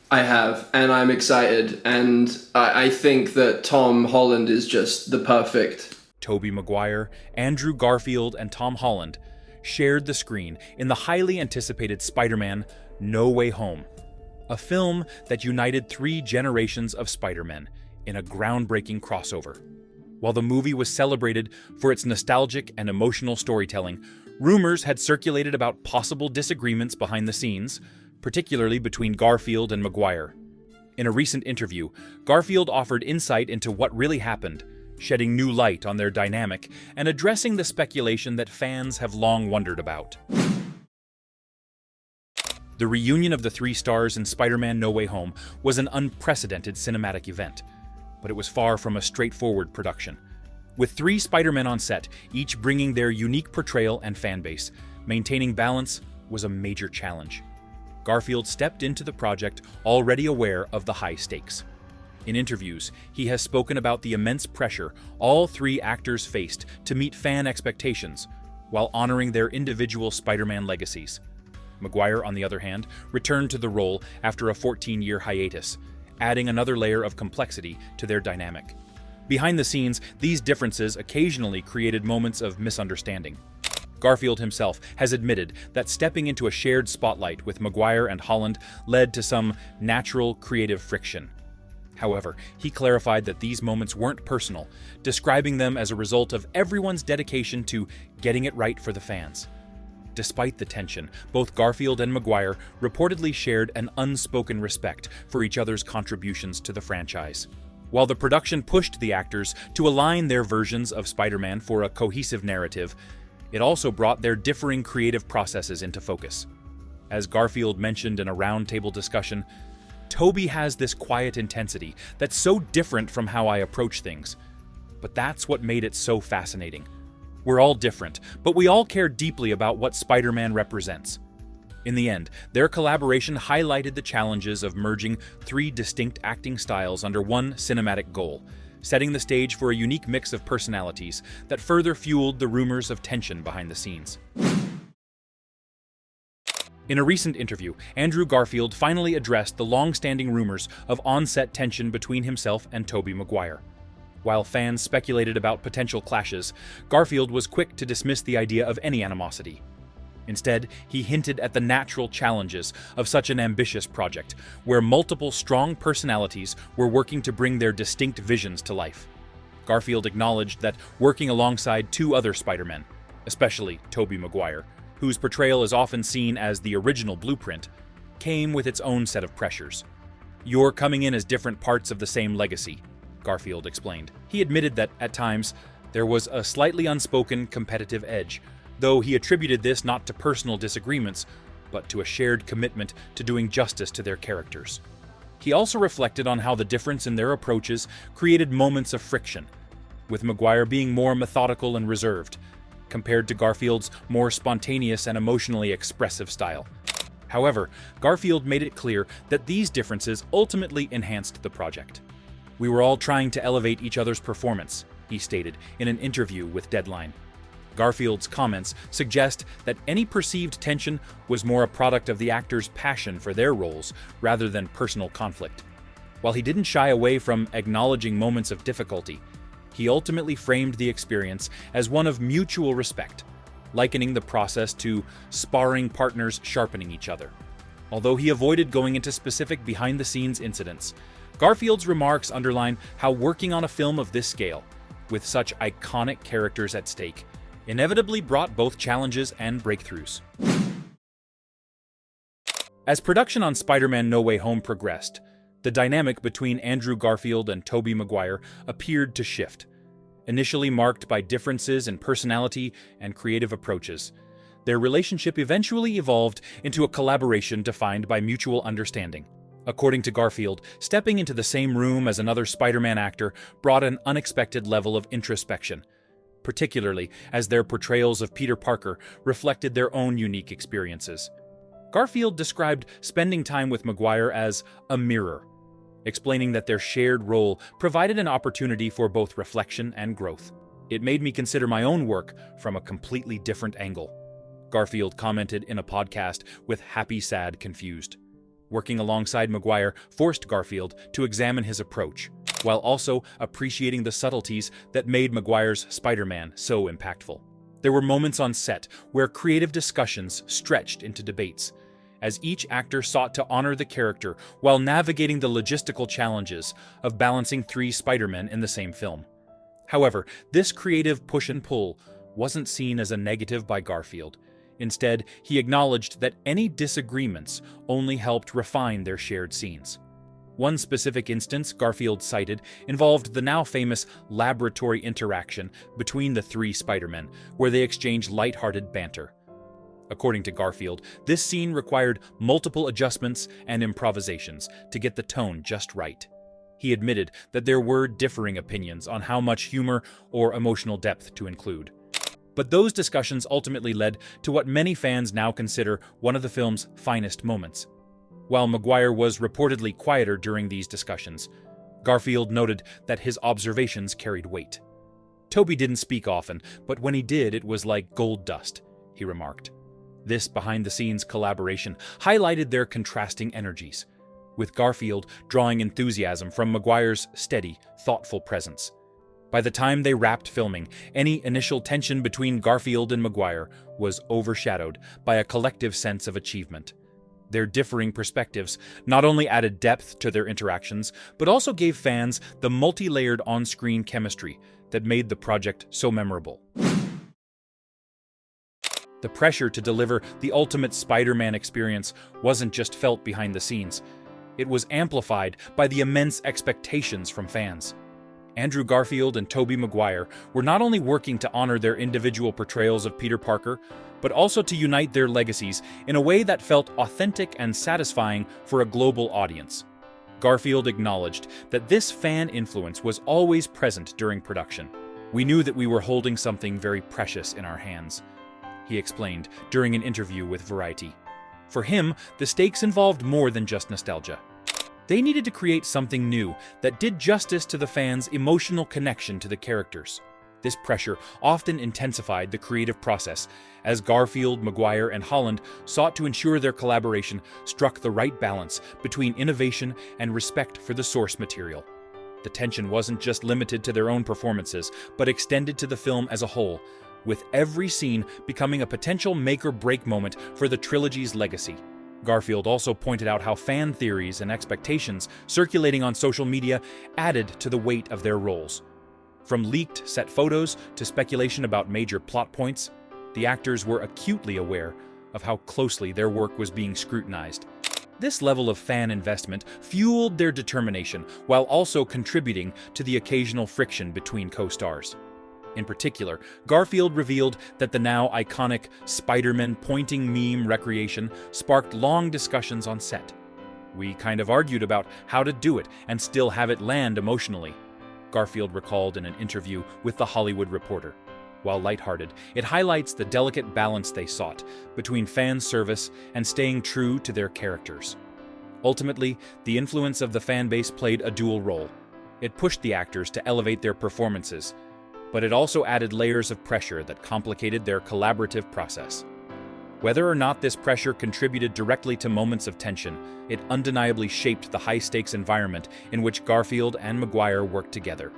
I have, and I'm excited, and I think that Tom Holland is just the perfect. Tobey Maguire, Andrew Garfield, and Tom Holland shared the screen in the highly anticipated Spider-Man No Way Home, a film that united three generations of Spider-Men in a groundbreaking crossover. While the movie was celebrated for its nostalgic and emotional storytelling, rumors had circulated about possible disagreements behind the scenes, particularly between Garfield and Maguire. In a recent interview, Garfield offered insight into what really happened, shedding new light on their dynamic and addressing the speculation that fans have long wondered about. The reunion of the three stars in Spider-Man No Way Home was an unprecedented cinematic event, but it was far from a straightforward production. With three Spider-Men on set, each bringing their unique portrayal and fanbase, maintaining balance was a major challenge. Garfield stepped into the project already aware of the high stakes. In interviews, he has spoken about the immense pressure all three actors faced to meet fan expectations while honoring their individual Spider-Man legacies. Maguire, on the other hand, returned to the role after a 14-year hiatus, adding another layer of complexity to their dynamic. Behind the scenes, these differences occasionally created moments of misunderstanding. Garfield himself has admitted that stepping into a shared spotlight with Maguire and Holland led to some natural creative friction. However, he clarified that these moments weren't personal, describing them as a result of everyone's dedication to getting it right for the fans. Despite the tension, both Garfield and Maguire reportedly shared an unspoken respect for each other's contributions to the franchise. While the production pushed the actors to align their versions of Spider-Man for a cohesive narrative, it also brought their differing creative processes into focus. As Garfield mentioned in a roundtable discussion, Tobey has this quiet intensity that's so different from how I approach things. But that's what made it so fascinating. We're all different, but we all care deeply about what Spider-Man represents. In the end, their collaboration highlighted the challenges of merging three distinct acting styles under one cinematic goal, setting the stage for a unique mix of personalities that further fueled the rumors of tension behind the scenes. In a recent interview, Andrew Garfield finally addressed the long-standing rumors of on-set tension between himself and Tobey Maguire. While fans speculated about potential clashes, Garfield was quick to dismiss the idea of any animosity. Instead, he hinted at the natural challenges of such an ambitious project, where multiple strong personalities were working to bring their distinct visions to life. Garfield acknowledged that working alongside two other Spider-Men, especially Tobey Maguire, whose portrayal is often seen as the original blueprint, came with its own set of pressures. "You're coming in as different parts of the same legacy," Garfield explained. He admitted that, at times, there was a slightly unspoken competitive edge, though he attributed this not to personal disagreements, but to a shared commitment to doing justice to their characters. He also reflected on how the difference in their approaches created moments of friction, with Maguire being more methodical and reserved, compared to Garfield's more spontaneous and emotionally expressive style. However, Garfield made it clear that these differences ultimately enhanced the project. "We were all trying to elevate each other's performance," he stated in an interview with Deadline. Garfield's comments suggest that any perceived tension was more a product of the actors' passion for their roles rather than personal conflict. While he didn't shy away from acknowledging moments of difficulty, he ultimately framed the experience as one of mutual respect, likening the process to sparring partners sharpening each other. Although he avoided going into specific behind-the-scenes incidents, Garfield's remarks underline how working on a film of this scale, with such iconic characters at stake, inevitably brought both challenges and breakthroughs. As production on Spider-Man No Way Home progressed, the dynamic between Andrew Garfield and Tobey Maguire appeared to shift. Initially marked by differences in personality and creative approaches, their relationship eventually evolved into a collaboration defined by mutual understanding. According to Garfield, stepping into the same room as another Spider-Man actor brought an unexpected level of introspection, particularly as their portrayals of Peter Parker reflected their own unique experiences. Garfield described spending time with Maguire as a mirror, explaining that their shared role provided an opportunity for both reflection and growth. "It made me consider my own work from a completely different angle," Garfield commented in a podcast with Happy, Sad, Confused. Working alongside Maguire forced Garfield to examine his approach, while also appreciating the subtleties that made Maguire's Spider-Man so impactful. There were moments on set where creative discussions stretched into debates, as each actor sought to honor the character while navigating the logistical challenges of balancing three Spider-Men in the same film. However, this creative push and pull wasn't seen as a negative by Garfield. Instead, he acknowledged that any disagreements only helped refine their shared scenes. One specific instance Garfield cited involved the now famous laboratory interaction between the three Spider-Men, where they exchanged lighthearted banter. According to Garfield, this scene required multiple adjustments and improvisations to get the tone just right. He admitted that there were differing opinions on how much humor or emotional depth to include. But those discussions ultimately led to what many fans now consider one of the film's finest moments. While Maguire was reportedly quieter during these discussions, Garfield noted that his observations carried weight. "Tobey didn't speak often, but when he did, it was like gold dust," he remarked. This behind-the-scenes collaboration highlighted their contrasting energies, with Garfield drawing enthusiasm from Maguire's steady, thoughtful presence. By the time they wrapped filming, any initial tension between Garfield and Maguire was overshadowed by a collective sense of achievement. Their differing perspectives not only added depth to their interactions, but also gave fans the multi-layered on-screen chemistry that made the project so memorable. The pressure to deliver the ultimate Spider-Man experience wasn't just felt behind the scenes. It was amplified by the immense expectations from fans. Andrew Garfield and Tobey Maguire were not only working to honor their individual portrayals of Peter Parker, but also to unite their legacies in a way that felt authentic and satisfying for a global audience. Garfield acknowledged that this fan influence was always present during production. "We knew that we were holding something very precious in our hands," he explained during an interview with Variety. For him, the stakes involved more than just nostalgia. They needed to create something new that did justice to the fans' emotional connection to the characters. This pressure often intensified the creative process, as Garfield, Maguire, and Holland sought to ensure their collaboration struck the right balance between innovation and respect for the source material. The tension wasn't just limited to their own performances, but extended to the film as a whole, with every scene becoming a potential make-or-break moment for the trilogy's legacy. Garfield also pointed out how fan theories and expectations circulating on social media added to the weight of their roles. From leaked set photos to speculation about major plot points, the actors were acutely aware of how closely their work was being scrutinized. This level of fan investment fueled their determination while also contributing to the occasional friction between co-stars. In particular, Garfield revealed that the now iconic Spider-Man pointing meme recreation sparked long discussions on set. "We kind of argued about how to do it and still have it land emotionally," Garfield recalled in an interview with The Hollywood Reporter. While lighthearted, it highlights the delicate balance they sought between fan service and staying true to their characters. Ultimately, the influence of the fan base played a dual role. It pushed the actors to elevate their performances, but it also added layers of pressure that complicated their collaborative process. Whether or not this pressure contributed directly to moments of tension, it undeniably shaped the high-stakes environment in which Garfield and Maguire worked together.